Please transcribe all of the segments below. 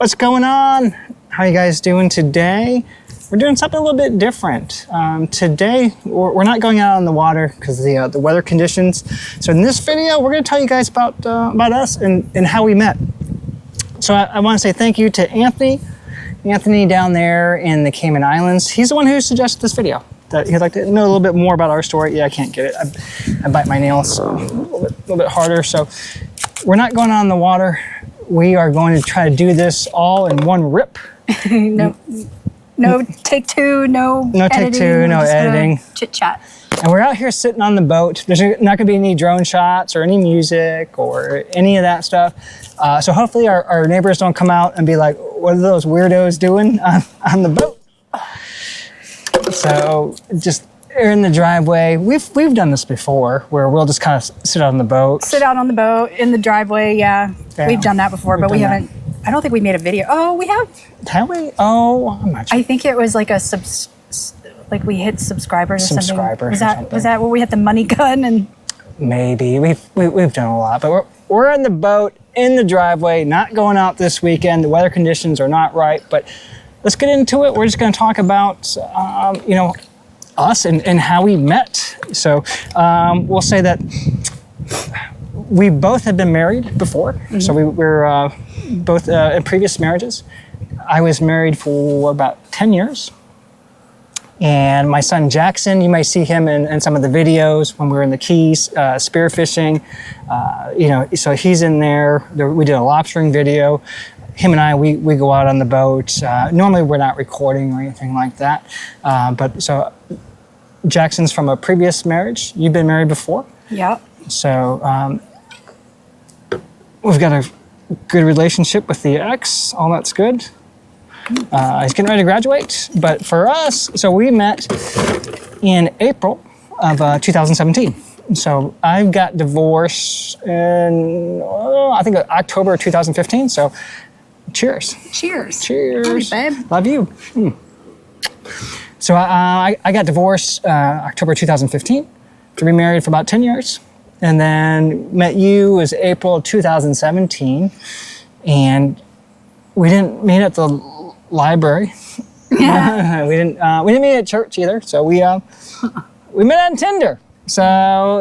What's going on? How you guys doing today? We're doing something a little bit different. Today, we're not going out on the water because of the weather conditions. So in this video, we're going to tell you guys about us and how we met. So I want to say thank you to Anthony. Anthony down there in the Cayman Islands. He's the one who suggested this video. That he'd like to know a little bit more about our story. Yeah, I can't get it. I bite my nails so a little bit harder. So we're not going on the water. We are going to try to do this all in one rip. No take two, no take two, no editing. Chit chat. And we're out here sitting on the boat. There's not going to be any drone shots or any music or any of that stuff. So hopefully our neighbors don't come out and be like, what are those weirdos doing on the boat? So just in the driveway. We've done this before where we'll just kind of sit out on the boat. Sit out on the boat in the driveway, yeah. We've done that before, but we haven't. I don't think we made a video. Oh, we have. Have we? Oh, I'm not sure. I think it was like like we hit subscribers or something. Was that where we hit the money gun and? Maybe we've done a lot, but we're on the boat in the driveway, not going out this weekend. The weather conditions are not right, but let's get into it. We're just going to talk about us and how we met. So we'll say that we both had been married before. Mm-hmm. So we were both in previous marriages. I was married for about 10 years. And my son Jackson, you may see him in some of the videos when we were in the Keys, spearfishing. So he's in there. We did a lobstering video. Him and I, we go out on the boat. Normally we're not recording or anything like that. But so Jackson's from a previous marriage. You've been married before? Yeah. So we've got a good relationship with the ex. All that's good. He's getting ready to graduate. But for us, so we met in April of 2017. So I got divorced in, I think October 2015. So cheers. Cheers. Cheers. Hey, babe. Love you. So I got divorced October 2015 to be married for about 10 years. And then met you was April 2017. And we didn't meet at the library. Yeah. we didn't meet at church either. So we met on Tinder. So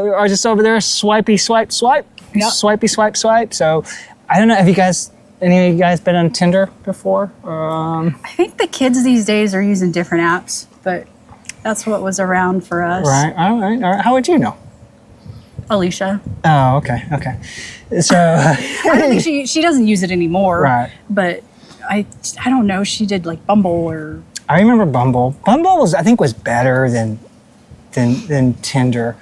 we are just over there, swipey, swipe, swipe. Yep. Swipey, swipe, swipe. So I don't know, have you guys, any of you guys been on Tinder before? I think the kids these days are using different apps, but that's what was around for us. Right, all right. How would you know? Alicia. Oh, okay. So I don't think she doesn't use it anymore. Right. But I don't know. She did like Bumble or. I remember Bumble. Bumble I think was better than Tinder.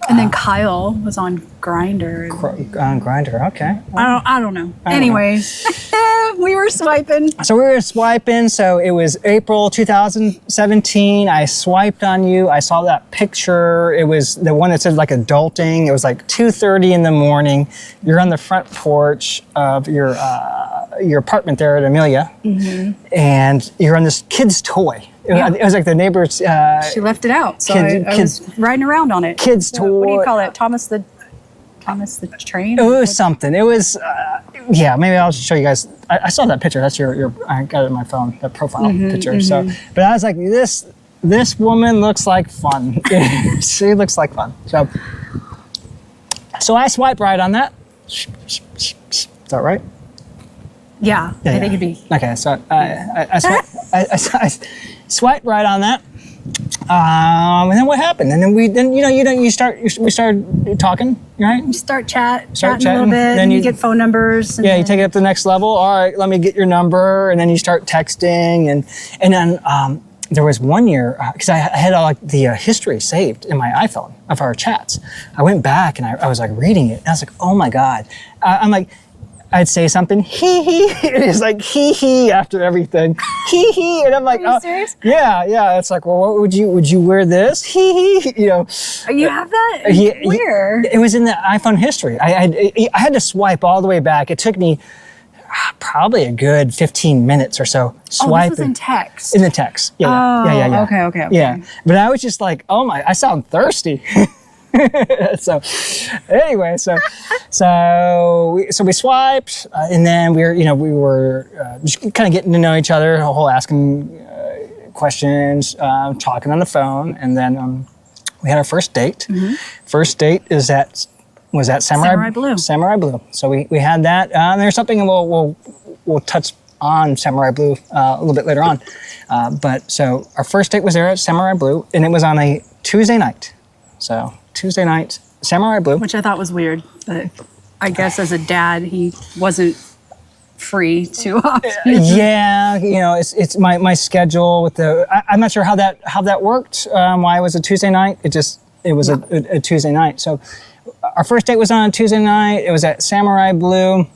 And then Kyle was on Grindr. On Grindr, okay. I don't know. Anyways, we were swiping. So we were swiping. So it was April 2017. I swiped on you. I saw that picture. It was the one that said like adulting. It was like 2:30 in the morning. You're on the front porch of your apartment there at Amelia. Mm-hmm. And you're on this kid's toy. It was like the neighbor's. She left it out, so I was riding around on it. Kid's toy. What do you call it? Thomas the train? It was something. It was, maybe I'll show you guys. I saw that picture. That's your I got it on my phone, that profile picture. Mm-hmm. So, but I was like, this woman looks like fun. She looks like fun. So I swiped right on that. Is that right? Yeah, I think it'd be. Okay, so I swiped right on that. And then what happened? And then we started talking, right? You start chatting a little bit, then you get phone numbers. And you take it up to the next level. All right, let me get your number, and then you start texting, and then there was one year because I had all like the history saved in my iPhone of our chats. I went back and I was like reading it, and I was like, oh my god, I'm like. I'd say something, hee. It is like hee after everything, hee. And I'm like, are you serious? Yeah. It's like, well, what would you wear this? Hee. You have that? Where? It was in the iPhone history. I had to swipe all the way back. It took me probably a good 15 minutes or so. Swiping. Oh, this was in text. In the text. Yeah. Okay. Yeah. But I was just like, oh my, I sound thirsty. So anyway, so we swiped, and then we were just kind of getting to know each other, asking questions, talking on the phone, and then we had our first date. Mm-hmm. First date was at Samurai Blue. Samurai Blue. So we had that. There's something we'll touch on Samurai Blue a little bit later on. But so our first date was there at Samurai Blue, and it was on a Tuesday night. So Tuesday night, Samurai Blue. Which I thought was weird, but I guess as a dad, he wasn't free too often. Yeah, it's my schedule with I'm not sure how that worked. Why it was a Tuesday night? It was a Tuesday night. So our first date was on a Tuesday night. It was at Samurai Blue.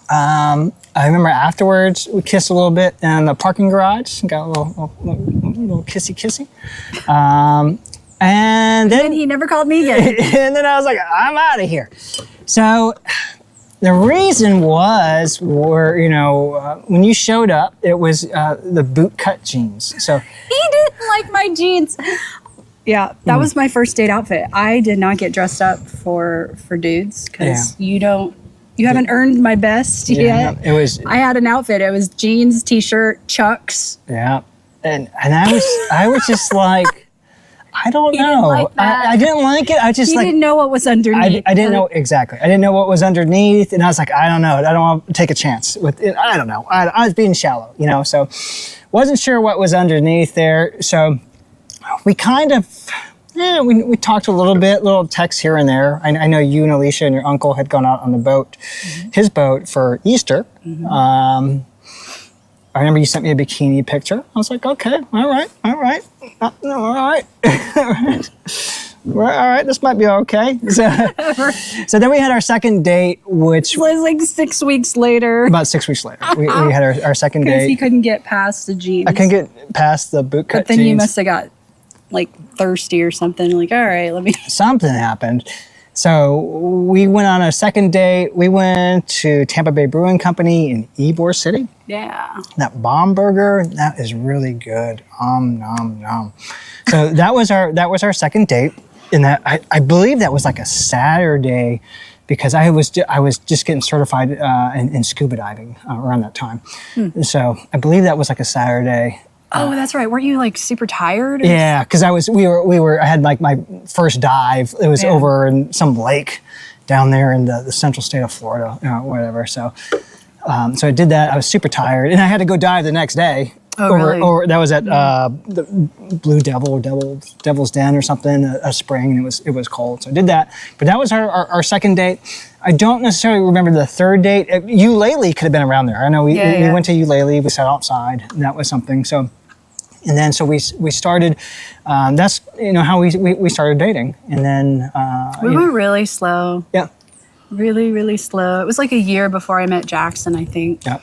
I remember afterwards we kissed a little bit in the parking garage. Got a little kissy. And then he never called me again. And then I was like, I'm out of here. So the reason was, when you showed up, it was the boot cut jeans. So he didn't like my jeans. Yeah, that was my first date outfit. I did not get dressed up for dudes because you haven't earned my best yet. No, I had an outfit. It was jeans, t-shirt, Chucks. Yeah, and I was just like, I don't know. Didn't like that. I didn't like it. I just didn't know what was underneath. I didn't know exactly. I didn't know what was underneath, and I was like, I don't know. I don't want to take a chance with it. I don't know. I was being shallow, So wasn't sure what was underneath there. So we kind of. Yeah, we talked a little bit, little texts here and there. I know you and Alicia and your uncle had gone out on the boat, his boat for Easter. Mm-hmm. I remember you sent me a bikini picture. I was like, okay, all right. All right, this might be okay. So then we had our second date, which was like 6 weeks later. About 6 weeks later, we had our second date. Because he couldn't get past the jeans. I couldn't get past the boot cut jeans. But then you must have got thirsty or something, all right, something happened. So we went on a second date. We went to Tampa Bay Brewing Company in Ybor City. Yeah. That bomb burger, that is really good. Nom nom. So that was our second date, and that I believe that was like a Saturday, because I was just getting certified in scuba diving around that time. So I believe that was like a Saturday. Oh, that's right. Weren't you super tired? Yeah, because I had my first dive. It was over in some lake down there in the central state of Florida, whatever. So I did that. I was super tired, and I had to go dive the next day. Oh, really? That was at the Blue Devil or Devil's Den or something, a spring, and it was cold. So I did that. But that was our second date. I don't necessarily remember the third date. Eulalie could have been around there. I know we went to Eulalie. We sat outside, and that was something. So. And then so we started. That's how we started dating, and then we were really slow. Yeah, really, really slow. It was like a year before I met Jackson, I think. Yeah.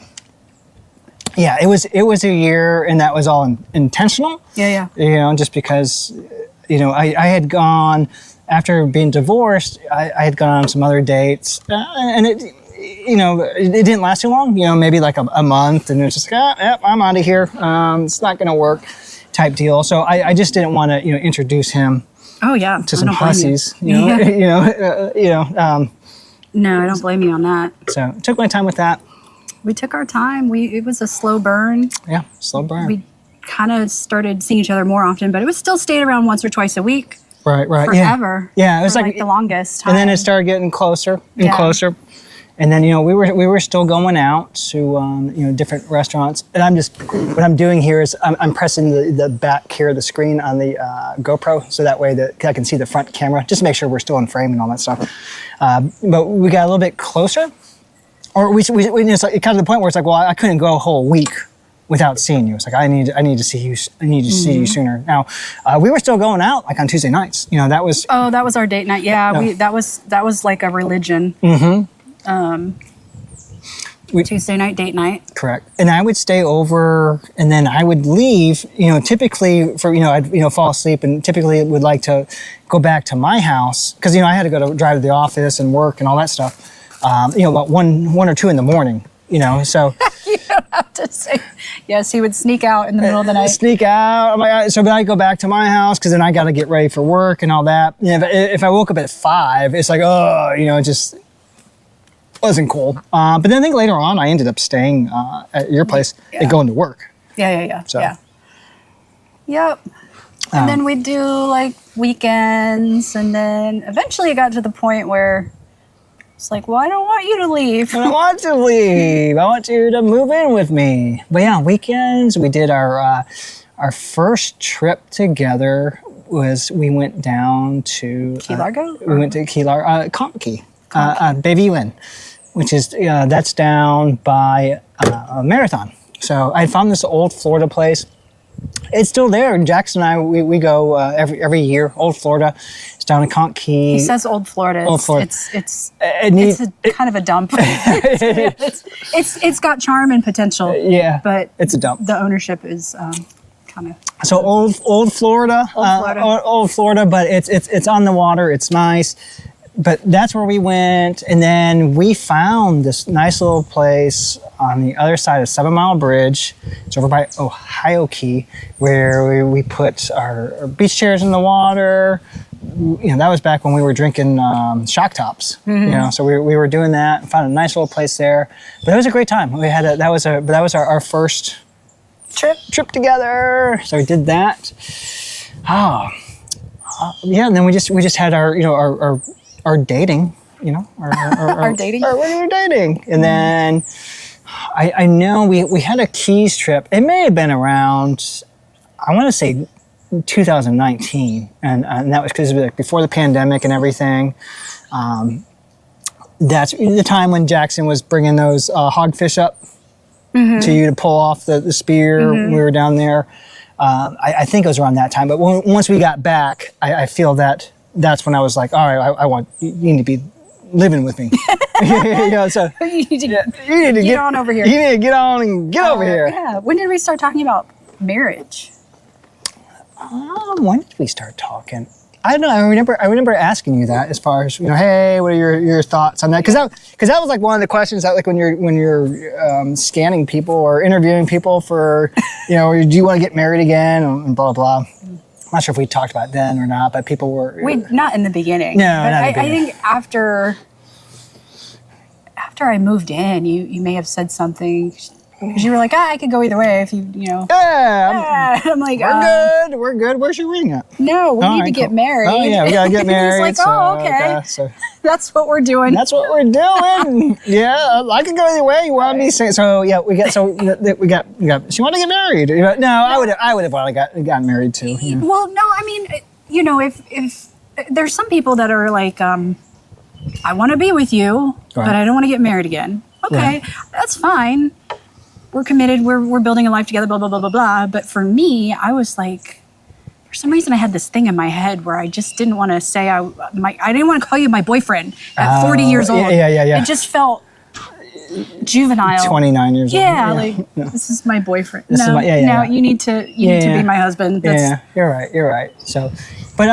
Yeah, it was a year, and that was all intentional. Yeah. Just because, I had gone after being divorced. I had gone on some other dates, and it didn't last too long. Maybe like a month, and it's just like, I'm out of here. It's not going to work, type deal. So I just didn't want to, introduce him. Oh yeah, to some hussies. No, I don't blame you on that. So took my time with that. We took our time. It was a slow burn. Yeah, slow burn. We kind of started seeing each other more often, but it was still staying around once or twice a week. Right. Forever. Yeah, it was like the longest time. And then it started getting closer and closer. And then, we were still going out to, different restaurants. And what I'm doing here is I'm pressing the back here of the screen on the GoPro, so that way I can see the front camera, just to make sure we're still in frame and all that stuff. But we got a little bit closer, or we just, it got to the point where it's like, well, I couldn't go a whole week without seeing you. It's like, I need to see you. I need to see you sooner. Now, we were still going out on Tuesday nights. That was. Oh, that was our date night. Yeah, that was like a religion. Mm-hmm. Tuesday night, date night. Correct. And I would stay over, and then I would leave, typically I'd fall asleep, and typically would like to go back to my house, because, I had to drive to the office and work and all that stuff, about 1 or 2 in the morning, so. have to say, yes, he would sneak out in the middle of the night. Sneak out. Oh my God. So then I go back to my house because then I got to get ready for work and all that. You know, if I woke up at 5, it's like, oh, you know, it just wasn't cool. But then I think later on I ended up staying at your place and going to work. Yeah. So. Yeah. Yep. And then we'd do like weekends, and then eventually it got to the point where it's like, well, I don't want you to leave. I don't want to leave. I want you to move in with me. But yeah, weekends, we did our first trip together was we went down to... Key Largo? We went to Key Largo, Conky, Bayview, which is, that's down by Marathon. So I found this old Florida place. It's still there. Jackson and I, we go every year. Old Florida. It's down in Conky. He says Old Florida. Old Florida. It's kind of a dump. It's got charm and potential. Yeah, but it's a dump. The ownership is kind of so old Florida. Old Florida, but it's on the water. It's nice. But that's where we went, and then we found this nice little place on the other side of 7 Mile Bridge. It's over by Ohio Key, where we put our beach chairs in the water. You know, that was back when we were drinking shock tops. You know, so we were doing that. Found a nice little place there. But it was a great time. We had that was our first trip together. So we did that. Yeah, and then we just had our dating, our dating, our regular dating, and then I know we had a Keys trip. It may have been around, I want to say 2019, and that was because it was like before the pandemic and everything. That's the time when Jackson was bringing those hogfish up to you to pull off the spear. We were down there. I think it was around that time. But once we got back, I feel that's when I was like, all right, you need to be living with me. So you need to get on over here. You need to get on and get over here. Yeah. When did we start talking about marriage? When did we start talking? I don't know. I remember asking you that as far as, hey, what are your thoughts on that? Because that was like one of the questions that, like, when you're scanning people or interviewing people for, do you want to get married again and blah blah. I'm not sure if we talked about it then or not, but people were... Not in the beginning. No, not in the beginning. I think after I moved in, you may have said something, because you were like, I could go either way if you. Yeah. I'm like, we're good. Where's your ring at? No, we need to get married. Oh, yeah, we got to get married. He's like, okay. So that's what we're doing. That's what we're doing. Yeah, I could go either way. You want me to say? So, yeah, we got. She wanted to get married. No, I would have gotten married too. Yeah. Well, no, I mean, if there's some people that are like, I want to be with you, but I don't want to get married again. Okay, that's fine. We're committed. We're building a life together. Blah blah blah blah blah. But for me, I was like, for some reason, I had this thing in my head where I just didn't want to say I didn't want to call you my boyfriend at 40 years old. Yeah. It just felt juvenile. 29 years old. Yeah, this is my boyfriend. No, you need to be my husband. Yeah, you're right. So, but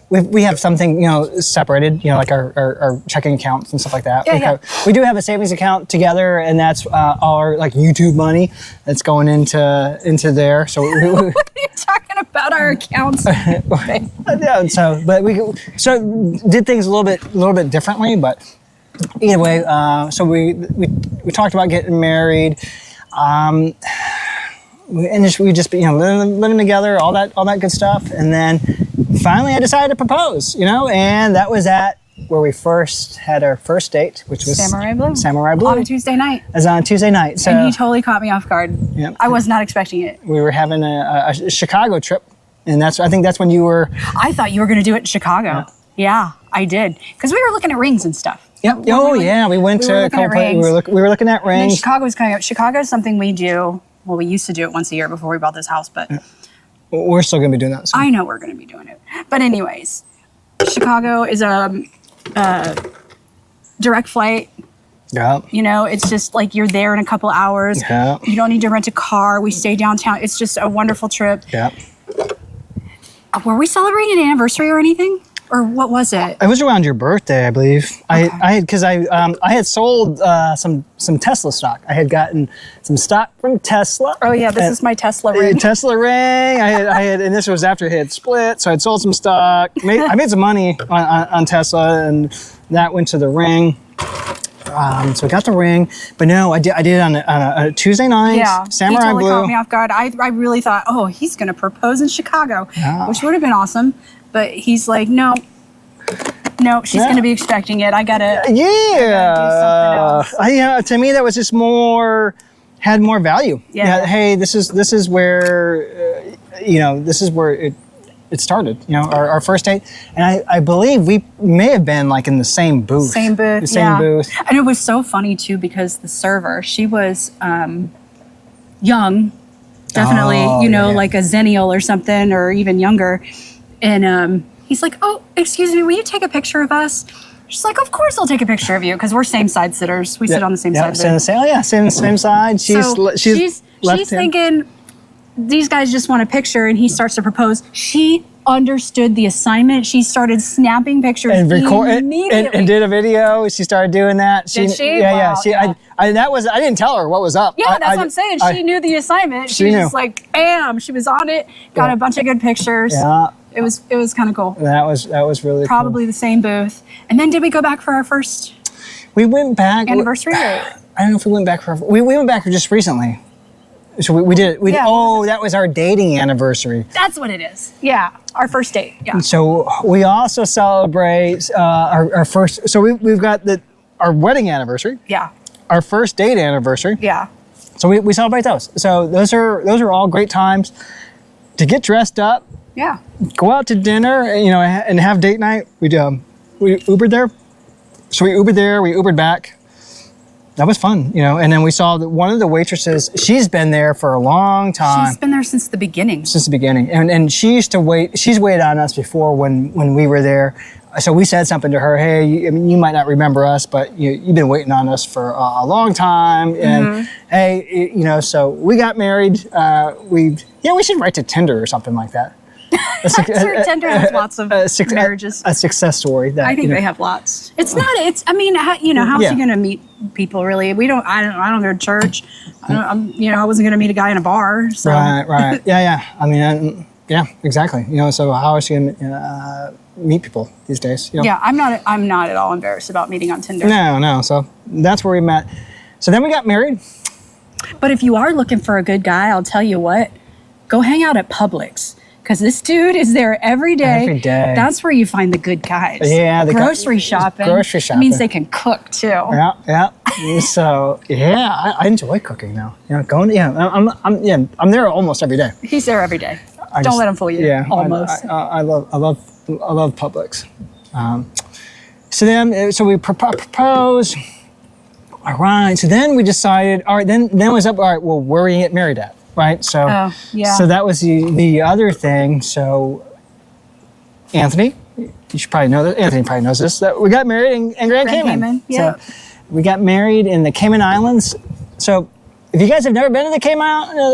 we have something, separated, like our checking accounts and stuff like that. We do have a savings account together, and that's our like YouTube money that's going into there. So what are you talking about, our accounts? Yeah. So, but we did things a little bit differently, but either way. So we talked about getting married. We just living together, all that good stuff, and then finally I decided to propose, and that was at where we first had our first date, which was Samurai Blue on a Tuesday night. It was on a Tuesday night, so and he totally caught me off guard. Yep. I was not expecting it. We were having a Chicago trip, and I think that's when you were. I thought you were going to do it in Chicago. Yeah, I did, because we were looking at rings and stuff. Yep. We went to a couple places. We were looking at rings. And then Chicago was coming up. Chicago is something we do. Well, we used to do it once a year before we bought this house, but we're still going to be doing that. So. I know we're going to be doing it. But anyways, Chicago is a direct flight. Yeah. It's just like you're there in a couple hours. Yeah. You don't need to rent a car. We stay downtown. It's just a wonderful trip. Yeah. Were we celebrating an anniversary or anything? Or what was it? It was around your birthday, I believe. Okay. I had sold some Tesla stock. I had gotten some stock from Tesla. Oh yeah, this is my Tesla ring. Tesla ring. I had, and this was after it had split, so I'd sold some stock. I made some money on Tesla, and that went to the ring. So I got the ring, but no, I did it on a Tuesday night. Yeah, Samurai he totally Blue. caught me off guard. I really thought, oh, he's going to propose in Chicago, which would have been awesome. But he's like, no, she's going to be expecting it. I gotta do something else. To me, that was just had more value. Yeah. Hey, this is where, this is where it started, our first date. And I believe we may have been like in the same booth. Same booth, the same booth. And it was so funny too, because the server, she was young, definitely, like a Zennial or something, or even younger. And he's like, oh, excuse me, will you take a picture of us? She's like, of course I'll take a picture of you, because we're same side sitters. We sit on the same side. Same side. She's thinking, these guys just want a picture, and he starts to propose. She understood the assignment. She started snapping pictures and immediately. And did a video. She started doing that. Did she? Yeah, wow, yeah. I didn't tell her what was up. Yeah, that's what I'm saying. She knew the assignment. She knew. Was like, bam, she was on it. Got a bunch of good pictures. Yeah. It was kind of cool. That was really probably cool. The same booth. And then did we go back for our first? We went back anniversary. I don't know if we went back we went back just recently. So we did. That was our dating anniversary. That's what it is. Yeah, our first date. Yeah. So we also celebrate our first. So we've got our wedding anniversary. Yeah. Our first date anniversary. Yeah. So we celebrate those. So those are all great times to get dressed up. Yeah. Go out to dinner, and have date night. We Ubered there. So we Ubered there. We Ubered back. That was fun, and then we saw that one of the waitresses, she's been there for a long time. She's been there since the beginning. And she used to wait, she's waited on us before when we were there. So we said something to her, hey, you might not remember us, but you've been waiting on us for a long time. And hey, so we got married. We should write to Tinder or something like that. Sure, Tinder has lots of marriages. A success story. I think they have lots. It's not. How's he going to meet people? Really, I don't go to church. I wasn't going to meet a guy in a bar. So. Right. Yeah. I mean, exactly. So how is she going to meet people these days? Yeah, I'm not at all embarrassed about meeting on Tinder. No. So that's where we met. So then we got married. But if you are looking for a good guy, I'll tell you what, go hang out at Publix. Because this dude is there every day. Every day. That's where you find the good guys. Yeah. Grocery shopping. It means they can cook too. Yeah. So I enjoy cooking now. I'm there almost every day. He's there every day. Don't let him fool you. Yeah. Almost. I love Publix. So we proposed. All right. So then we decided. All right. Then it was up. All right. Well, where are we get married at? Right, so so that was the other thing. So Anthony, you should probably know that. Anthony probably knows this. That we got married in Grand Cayman. Yeah. So we got married in the Cayman Islands. So if you guys have never been to the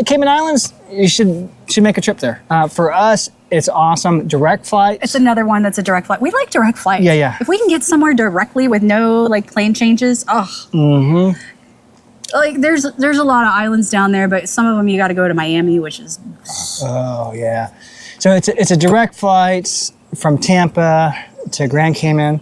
Cayman Islands, you should make a trip there. For us, it's awesome. Direct flight. It's another one that's a direct flight. We like direct flights. Yeah. If we can get somewhere directly with no plane changes, Mm-hmm. There's a lot of islands down there, but some of them you got to go to Miami, which is. Oh yeah, so it's a direct flight from Tampa to Grand Cayman.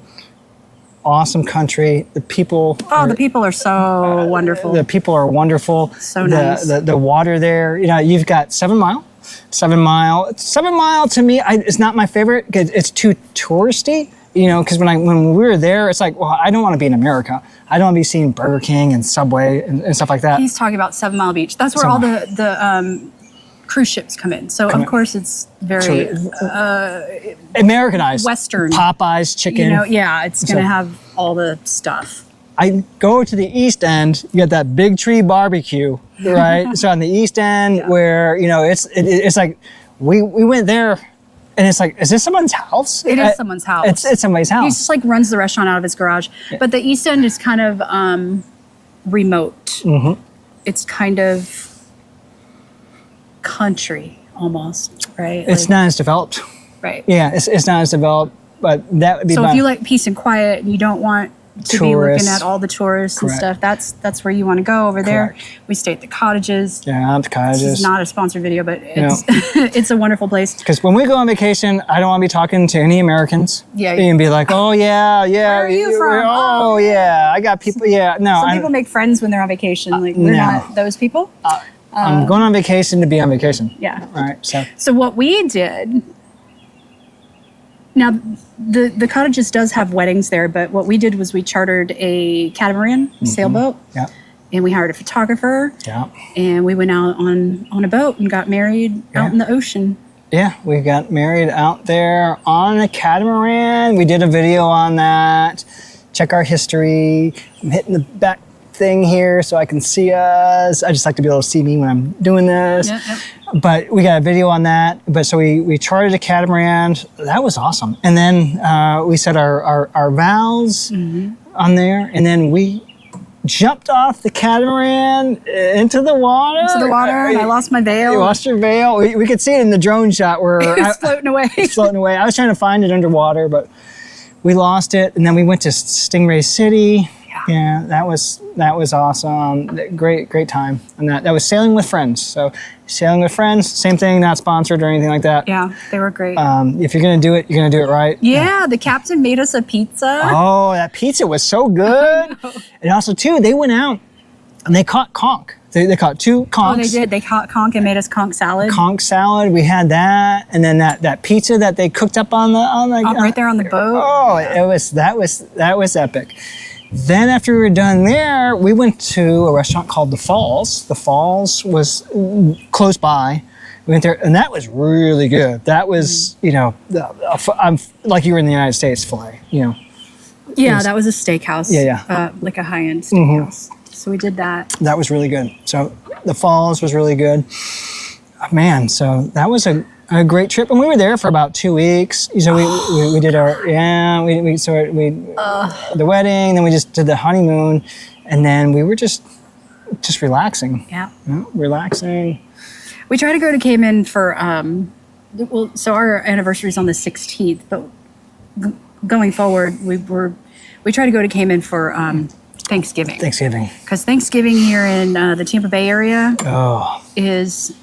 Awesome country. The people. The people are so wonderful. The people are wonderful. So nice. The water there. You've got 7 Mile. 7 Mile. 7 Mile to me, it's not my favorite because it's too touristy. Because when we were there, it's like, well, I don't want to be in America. I don't want to be seeing Burger King and Subway and stuff like that. He's talking about 7 Mile Beach. That's where all the cruise ships come in. So, of course, it's very Americanized. Western. Popeyes, chicken. It's going to have all the stuff. I go to the East End, you got that Big Tree barbecue, right? So on the East End where, it's like, we went there. And it's like, is this someone's house? It is someone's house. It's somebody's house. He just runs the restaurant out of his garage. Yeah. But the East End is kind of remote. Mm-hmm. It's kind of country almost, right? It's not as developed. Right. Yeah, it's not as developed. but that would be. So if you like peace and quiet, and you don't want to be looking at all the tourists and stuff, that's where you want to go over there. We stay at the cottages. Yeah, the cottages. This is not a sponsored video, but it's it's a wonderful place. Because when we go on vacation, I don't want to be talking to any Americans. Yeah. And be like, oh yeah, Where are you from? Oh yeah, I got people. Yeah, no. Some people make friends when they're on vacation. Like we're not those people. I'm going on vacation to be on vacation. Yeah. All right. So what we did. Now, the cottages does have weddings there, but what we did was we chartered a catamaran sailboat. Yeah. And we hired a photographer. Yeah. And we went out on a boat and got married out in the ocean. Yeah, we got married out there on a catamaran. We did a video on that. Check our history. I'm hitting the back thing here so I can see us. I just like to be able to see me when I'm doing this. Yep. But we got a video on that. But so we chartered a catamaran. That was awesome. And then we set our vows on there. And then we jumped off the catamaran into the water. And I lost my veil. You lost your veil. We could see it in the drone shot where it was floating away. Floating away. I was trying to find it underwater, but we lost it. And then we went to Stingray City. Yeah, that was awesome. Great time. And that was sailing with friends. So sailing with friends, same thing, not sponsored or anything like that. Yeah, they were great. If you're gonna do it, you're gonna do it right. Yeah, the captain made us a pizza. Oh, that pizza was so good. And also too, they went out and they caught conch. They caught 2 conchs. Oh, they did. They caught conch and made us conch salad. Conch salad. We had that, and then that pizza that they cooked up on the right there on the boat. Oh, that was epic. Then after we were done there, we went to a restaurant called The Falls. The Falls was close by. We went there, and that was really good. That was, I'm like you were in the United States filet, Yeah, that was a steakhouse. Yeah. Like a high-end steakhouse. So we did that. That was really good. So The Falls was really good. Man, so that was a great trip, and we were there for about 2 weeks. So we did our the wedding, then we just did the honeymoon, and then we were just relaxing. Yeah, relaxing. We try to go to Cayman for so our anniversary is on the 16th, but going forward, we try to go to Cayman for Thanksgiving. Because Thanksgiving here in the Tampa Bay area is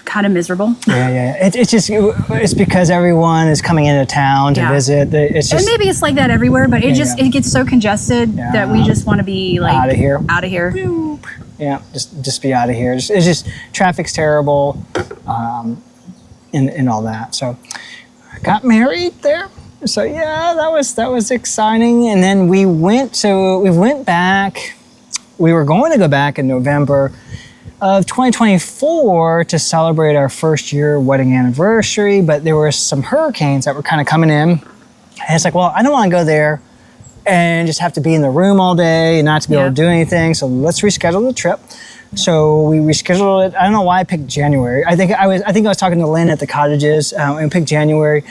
kind of miserable. Yeah. It's because everyone is coming into town to visit. It's just, and maybe it's like that everywhere, but it gets so congested that we just want to be like out of here. Yeah, just be out of here. It's just traffic's terrible, and all that. So I got married there. So yeah, that was exciting. And then we went back. We were going to go back in November of 2024 to celebrate our first year wedding anniversary, but there were some hurricanes that were kind of coming in. And it's like, well, I don't want to go there and just have to be in the room all day and not to be able to do anything. So let's reschedule the trip. So we rescheduled it. I don't know why I picked January. I think I was talking to Lynn at the cottages and picked January.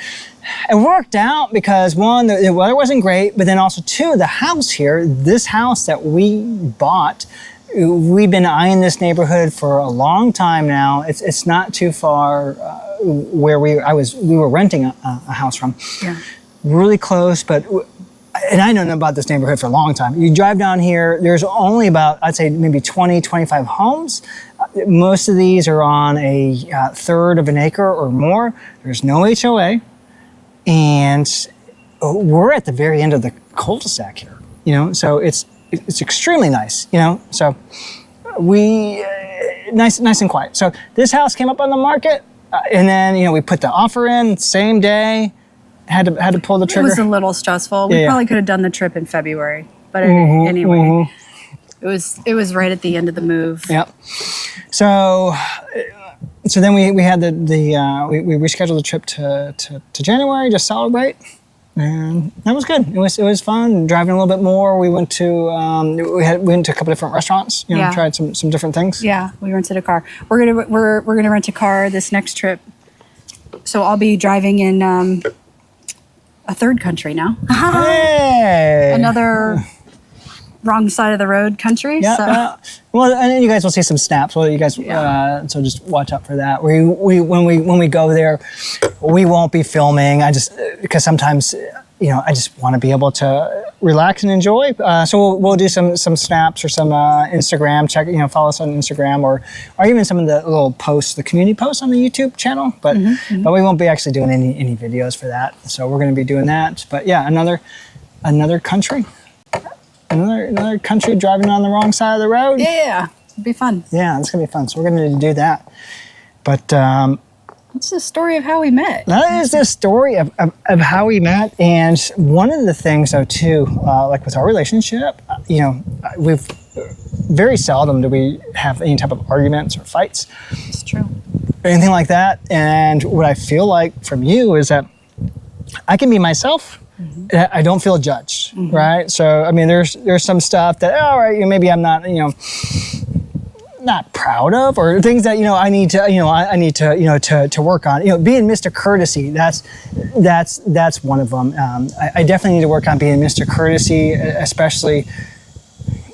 It worked out because one, the weather wasn't great, but then also two, the house here, this house that we bought, we've been eyeing this neighborhood for a long time now. It's not too far where we were renting a house from. Yeah. Really close, and I know about this neighborhood for a long time. You drive down here, there's only about, I'd say maybe 20, 25 homes. Most of these are on a third of an acre or more. There's no HOA. And we're at the very end of the cul-de-sac here, so it's extremely nice, so we, nice and quiet. So this house came up on the market, and then, we put the offer in same day, had to pull the trigger. It was a little stressful. We probably could have done the trip in February, but anyway, it was right at the end of the move. Yep. So then we had we rescheduled the trip to January to celebrate. And that was good. It was fun driving a little bit more. We went to we went to a couple different restaurants. Tried some different things. Yeah, we rented a car. We're gonna rent a car this next trip. So I'll be driving in a third country now. Hey! Another wrong side of the road country. Yeah. So. Well, and then you guys will see some snaps. Well, you guys, so just watch out for that. When we go there, we won't be filming. Because sometimes, I just want to be able to relax and enjoy. So we'll do some snaps or some Instagram. Follow us on Instagram or even some of the little posts, the community posts on the YouTube channel. But but we won't be actually doing any videos for that. So we're going to be doing that. But yeah, another country. Another country driving on the wrong side of the road. Yeah, it'll be fun. Yeah, it's gonna be fun. So we're gonna do that. But it's the story of how we met. That is the story of how we met. And one of the things, though, too, like with our relationship, we've very seldom do we have any type of arguments or fights. It's true. Or anything like that. And what I feel like from you is that I can be myself. I don't feel judged, right? So, I mean, there's some stuff that, all right, maybe I'm not, not proud of, or things that, I need to, to work on. Being Mr. Courtesy, that's one of them. I definitely need to work on being Mr. Courtesy, especially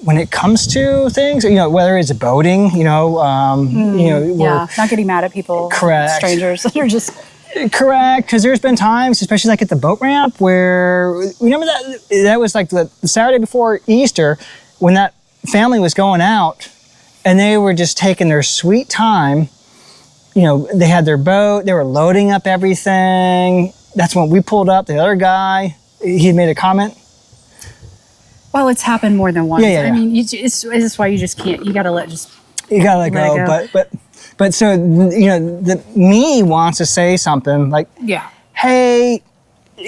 when it comes to things, whether it's boating, not getting mad at people, correct, strangers that are just. Correct, because there's been times, especially like at the boat ramp, where remember that was like the Saturday before Easter when that family was going out and they were just taking their sweet time. They had their boat, they were loading up everything. That's when we pulled up. The other guy, he had made a comment. Well, it's happened more than once. Yeah. I mean, it's why you just can't. You gotta let go. But so, the me wants to say something like, hey,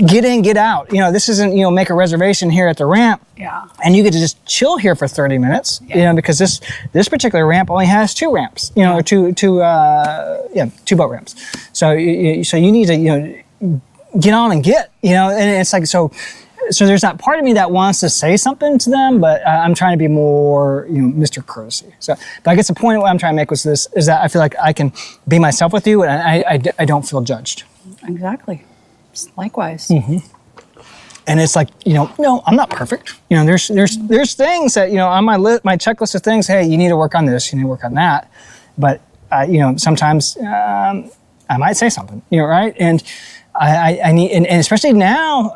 get in, get out. This isn't, make a reservation here at the ramp. Yeah. And you get to just chill here for 30 minutes, because this particular ramp only has 2 ramps, or two boat ramps. So you need to, get on and get, and it's like, so there's that part of me that wants to say something to them, but I'm trying to be more, Mr. Courtesy. So, but I guess the point of what I'm trying to make is that I feel like I can be myself with you, and I don't feel judged. Exactly. Likewise. And it's like, no, I'm not perfect. There's things that, on my checklist of things, hey, you need to work on this, you need to work on that. But, sometimes I might say something, right? And I need, and especially now,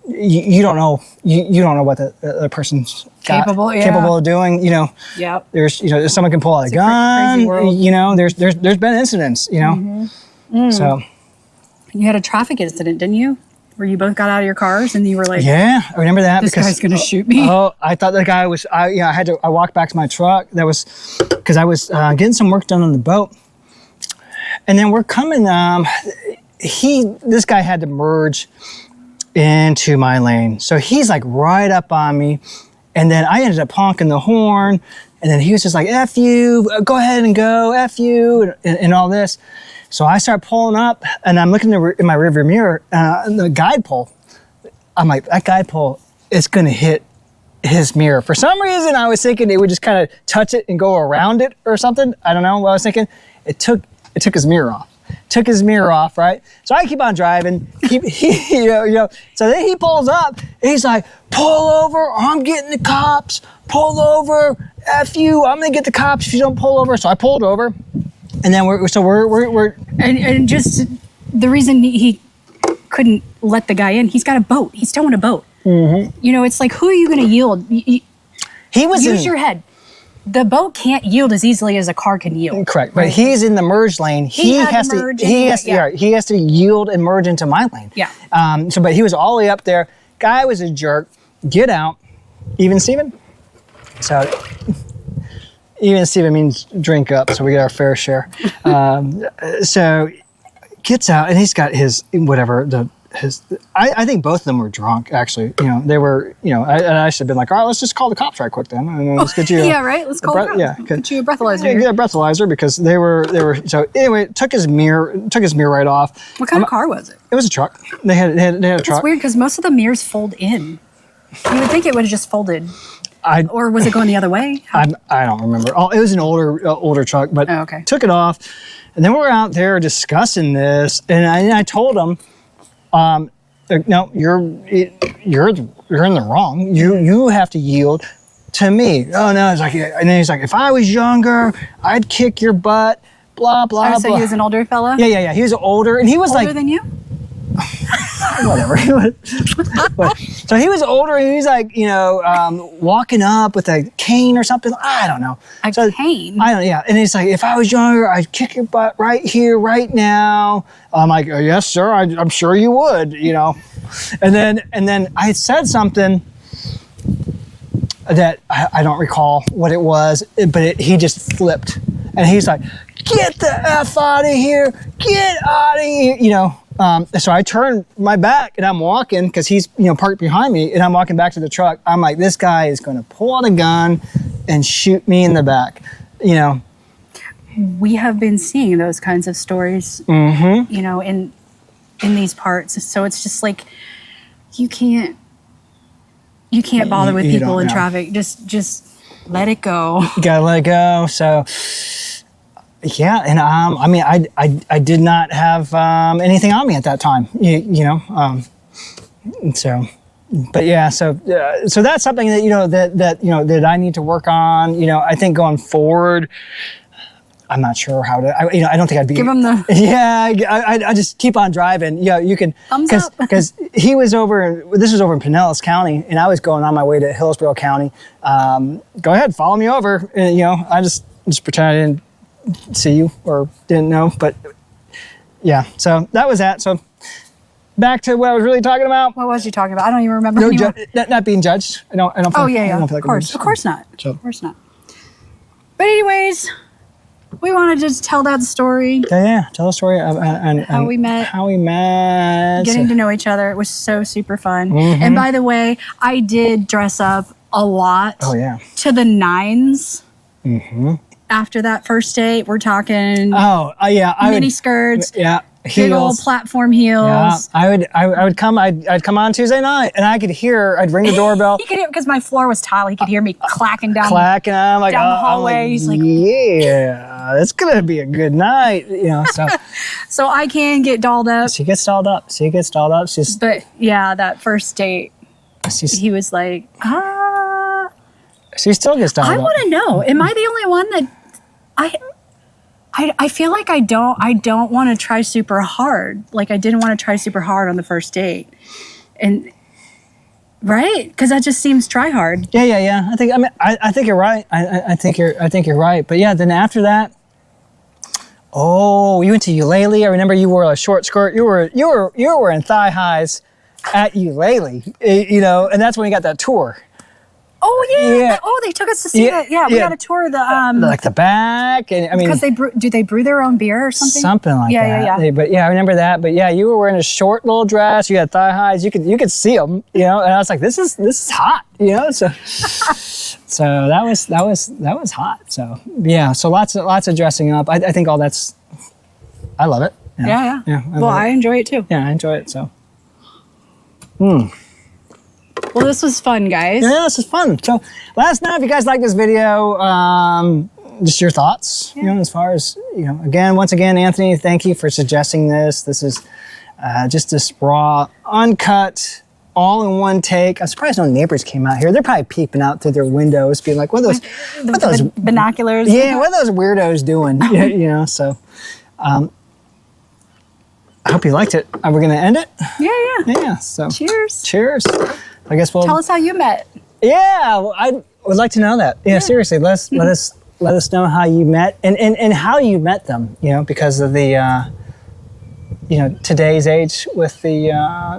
you don't know what the person's capable of doing. There's someone can pull out a gun. There's been incidents. So you had a traffic incident, didn't you? Where you both got out of your cars and you were like, yeah, I remember that. This guy's gonna shoot me. Oh, I thought that guy was. I walked back to my truck. That was because I was getting some work done on the boat, and then we're coming. This guy had to merge into my lane. So he's like right up on me. And then I ended up honking the horn. And then he was just like, F you, go ahead and go, F you, and all this. So I start pulling up and I'm looking in my rearview mirror, the guide pole. I'm like, that guide pole is gonna hit his mirror. For some reason, I was thinking it would just kind of touch it and go around it or something. I don't know what I was thinking. It took his mirror off. Took his mirror off, right? So I keep on driving. So then he pulls up and he's like, pull over or I'm getting the cops. Pull over, F you, I'm gonna get the cops if you don't pull over. So I pulled over. And then we're and just the reason he couldn't let the guy in, he's got a boat. He's towing a boat. It's like, who are you gonna yield? Use your head. The boat can't yield as easily as a car can yield. Correct, but he's in the merge lane. He has to yield and merge into my lane. Yeah. But he was all the way up there. Guy was a jerk. Get out. Even Steven? So, even Steven means drink up, so we get our fair share. So, gets out, and he's got his, I think both of them were drunk, actually. They were, I should have been like, all right, let's just call the cops right quick then. And let's get you. Let's call the cops. Get you a breathalyzer. Yeah, get a breathalyzer because they were, so anyway, took his mirror right off. What kind of car was it? It was a truck. They had a truck. It's weird because most of the mirrors fold in. You would think it would have just folded. Or was it going the other way? I don't remember. It was an older truck, but took it off. And then we were out there discussing this, and I told him, no, you're you're in the wrong. You have to yield to me. Oh no, it's like, and then he's like, if I was younger, I'd kick your butt. Blah blah. So blah. he was an older fella. Yeah. He was older, and he was Older like than you. whatever. So he was older, and he was like, walking up with a cane or something. I don't know. A cane? I don't. Yeah, and he's like, if I was younger, I'd kick your butt right here, right now. I'm like, oh, yes, sir. I'm sure you would. And then I said something that I don't recall what it was, but he just flipped, and he's like, get the F out of here, get out of here, So I turned my back and I'm walking because he's, parked behind me, and I'm walking back to the truck. I'm like, this guy is going to pull out a gun and shoot me in the back, We have been seeing those kinds of stories, in these parts. So it's just like, you can't bother with people in traffic. Just let it go. You gotta let it go. So, yeah, and I did not have anything on me at that time. So, but yeah, so that's something that that I need to work on. I think going forward, I'm not sure how to. I don't think I'd be. Give him the. Yeah, I just keep on driving. Yeah, you can. Thumbs up. Because he was over. This was over in Pinellas County, and I was going on my way to Hillsborough County. Go ahead, follow me over. And, I just pretend I didn't see you or didn't know. But yeah, so that was that. So back to what I was really talking about. What was you talking about? I don't even remember anymore. Not being judged. I don't. Oh yeah. I don't feel like Of course not. So. Of course not. But anyways. We wanted to just tell that story. Yeah. Tell the story and how we met. Getting to know each other. It was so super fun. Mm-hmm. And by the way, I did dress up a lot. Oh, yeah. To the nines. Mm-hmm. After that first date, we're talking. Oh, yeah. Mini skirts. Yeah. Big old platform heels. Yeah, I'd come on Tuesday night, and I'd ring the doorbell. He could hear, because my floor was tile. He could hear me clacking down. I'm like, down the hallway. He's like, yeah, it's gonna be a good night, So, so I can get dolled up. She gets dolled up. But yeah, that first date, he was like, She still gets dolled up. I want to know. Am I the only one that I feel like I don't want to try super hard. Like I didn't want to try super hard on the first date. And right? Because that just seems try hard. Yeah. I think you're right. I think you're right. But yeah, then after that, you went to Eulalie. I remember you wore a short skirt. You were wearing thigh highs at Eulalie, and that's when we got that tour. Oh yeah. They took us to see that. Yeah, we got a tour of the like the back, and because do they brew their own beer or something? Something like that. Yeah. But yeah, I remember that. But yeah, you were wearing a short little dress. You had thigh highs. You could see them. And I was like, this is hot. So so that was hot. So yeah, so lots of dressing up. I think all that's. I love it. Yeah. I enjoy it too. Yeah, I enjoy it. So. Well, this was fun, guys. Yeah, this is fun. So let us know if you guys like this video, just your thoughts, as far as, once again, Anthony, thank you for suggesting this. This is just this raw, uncut, all in one take. I'm surprised no neighbors came out here. They're probably peeping out through their windows, being like, what are those binoculars? Yeah, what are those weirdos doing? So I hope you liked it. Are we going to end it? Yeah. So cheers. I guess we'll tell us how you met. Yeah, I would like to know that. Yeah. Seriously, let us know how you met and how you met them. Because of the today's age with the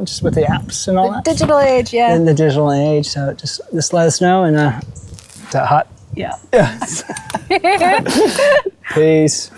just with the apps and all that. Digital age, yeah. In the digital age, so just let us know. And is that hot? Yeah. Peace.